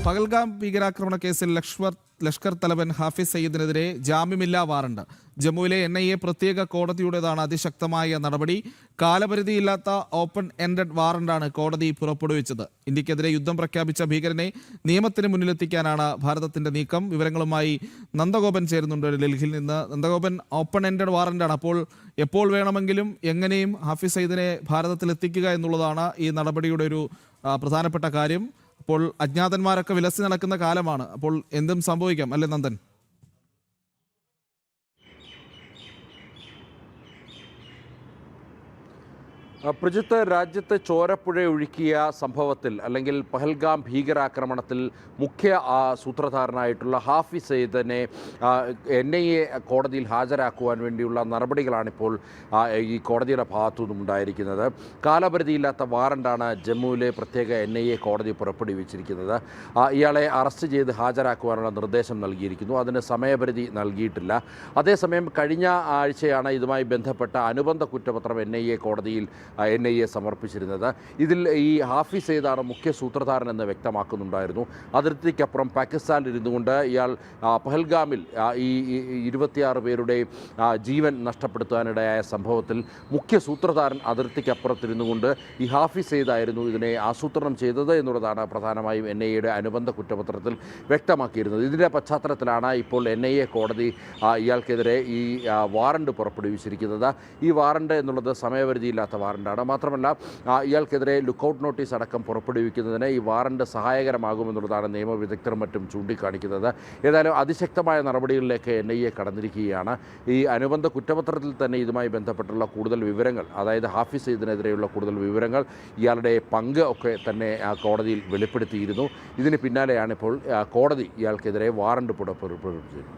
പഹൽഗാം ഭീകരാക്രമണ കേസിൽ ലഷ്കർ തലവൻ ഹാഫിസ് സയ്യിദിനെതിരെ ജാമ്യമില്ലാ വാറണ്ട്. ജമ്മുവിലെ NIA പ്രത്യേക കോടതിയുടേതാണ് അതിശക്തമായ നടപടി. കാലപരിധിയില്ലാത്ത ഓപ്പൺ എൻഡഡ് വാറണ്ടാണ് കോടതി പുറപ്പെടുവിച്ചത്. ഇന്ത്യക്കെതിരെ യുദ്ധം പ്രഖ്യാപിച്ച ഭീകരനെ നിയമത്തിന് മുന്നിലെത്തിക്കാനാണ് ഭാരതത്തിന്റെ നീക്കം. വിവരങ്ങളുമായി നന്ദഗോപൻ ചേരുന്നുണ്ട് ഡൽഹിയിൽ നിന്ന്. നന്ദഗോപൻ, ഓപ്പൺ എൻഡഡ് വാറണ്ടാണ്. അപ്പോൾ എപ്പോൾ വേണമെങ്കിലും എങ്ങനെയും ഹാഫിസ് സയ്യിദിനെ ഭാരതത്തിലെത്തിക്കുക എന്നുള്ളതാണ് ഈ നടപടിയുടെ ഒരു പ്രധാനപ്പെട്ട കാര്യം. അപ്പോൾ അജ്ഞാതന്മാരൊക്കെ വിലസി നടക്കുന്ന കാലമാണ്. അപ്പോൾ എന്തും സംഭവിക്കാം അല്ലേ നന്ദൻ? പ്രജിത്ത്, രാജ്യത്ത് ചോരപ്പുഴ ഒഴുക്കിയ സംഭവത്തിൽ അല്ലെങ്കിൽ പഹൽഗാം ഭീകരാക്രമണത്തിൽ മുഖ്യ സൂത്രധാരനായിട്ടുള്ള ഹാഫിസ് സയ്യിദിനെ NIA കോടതിയിൽ ഹാജരാക്കുവാൻ വേണ്ടിയുള്ള നടപടികളാണിപ്പോൾ ഈ കോടതിയുടെ ഭാഗത്തുനിന്നും ഉണ്ടായിരിക്കുന്നത്. കാലപരിധിയില്ലാത്ത വാറണ്ടാണ് ജമ്മുവിലെ പ്രത്യേക NIA കോടതി പുറപ്പെടുവിച്ചിരിക്കുന്നത്. ഇയാളെ അറസ്റ്റ് ചെയ്ത് ഹാജരാക്കുവാനുള്ള നിർദ്ദേശം നൽകിയിരിക്കുന്നു. അതിന് സമയപരിധി നൽകിയിട്ടില്ല. അതേസമയം കഴിഞ്ഞ ആഴ്ചയാണ് ഇതുമായി ബന്ധപ്പെട്ട അനുബന്ധ കുറ്റപത്രം NIA കോടതിയിൽ NIA സമർപ്പിച്ചിരുന്നത്. ഇതിൽ ഈ ഹാഫിസ് സയ്യിദാണ് മുഖ്യ സൂത്രധാരൻ എന്ന് വ്യക്തമാക്കുന്നുണ്ടായിരുന്നു. അതിർത്തിക്കപ്പുറം പാകിസ്ഥാനിൽ ഇരുന്നുകൊണ്ട് ഇയാൾ പഹൽഗാമിൽ ഈ 26 പേരുടെ ജീവൻ നഷ്ടപ്പെടുത്താനിടയായ സംഭവത്തിൽ മുഖ്യ സൂത്രധാരൻ അതിർത്തിക്കപ്പുറത്തിരുന്നു കൊണ്ട് ഈ ഹാഫിസ് സയ്യിദായിരുന്നു ഇതിനെ ആസൂത്രണം ചെയ്തത് എന്നുള്ളതാണ് പ്രധാനമായും NIAയുടെ അനുബന്ധ കുറ്റപത്രത്തിൽ വ്യക്തമാക്കിയിരുന്നത്. ഇതിൻ്റെ പശ്ചാത്തലത്തിലാണ് ഇപ്പോൾ NIA കോടതി ഇയാൾക്കെതിരെ ഈ വാറണ്ട് പുറപ്പെടുവിച്ചിരിക്കുന്നത്. ഈ വാറണ്ട് എന്നുള്ളത് സമയപരിധിയില്ലാത്ത വാറണ്ടാണ്. മാത്രമല്ല, ഇയാൾക്കെതിരെ ലുക്കൌട്ട് നോട്ടീസ് അടക്കം പുറപ്പെടുവിക്കുന്നതിന് ഈ വാറണ്ട് സഹായകരമാകുമെന്നുള്ളതാണ് നിയമവിദഗ്ധർ മറ്റും ചൂണ്ടിക്കാണിക്കുന്നത്. ഏതായാലും അതിശക്തമായ നടപടികളിലേക്ക് NIA കടന്നിരിക്കുകയാണ്. ഈ അനുബന്ധ കുറ്റപത്രത്തിൽ തന്നെ ഇതുമായി ബന്ധപ്പെട്ടുള്ള കൂടുതൽ വിവരങ്ങൾ, അതായത് ഹാഫിസ് സയ്യിദിനെതിരെയുള്ള കൂടുതൽ വിവരങ്ങൾ, ഇയാളുടെ പങ്ക് ഒക്കെ തന്നെ കോടതിയിൽ വെളിപ്പെടുത്തിയിരുന്നു. ഇതിന് പിന്നാലെയാണ് ഇപ്പോൾ കോടതി ഇയാൾക്കെതിരെ വാറണ്ട് പുറപ്പെടുവിച്ചത്.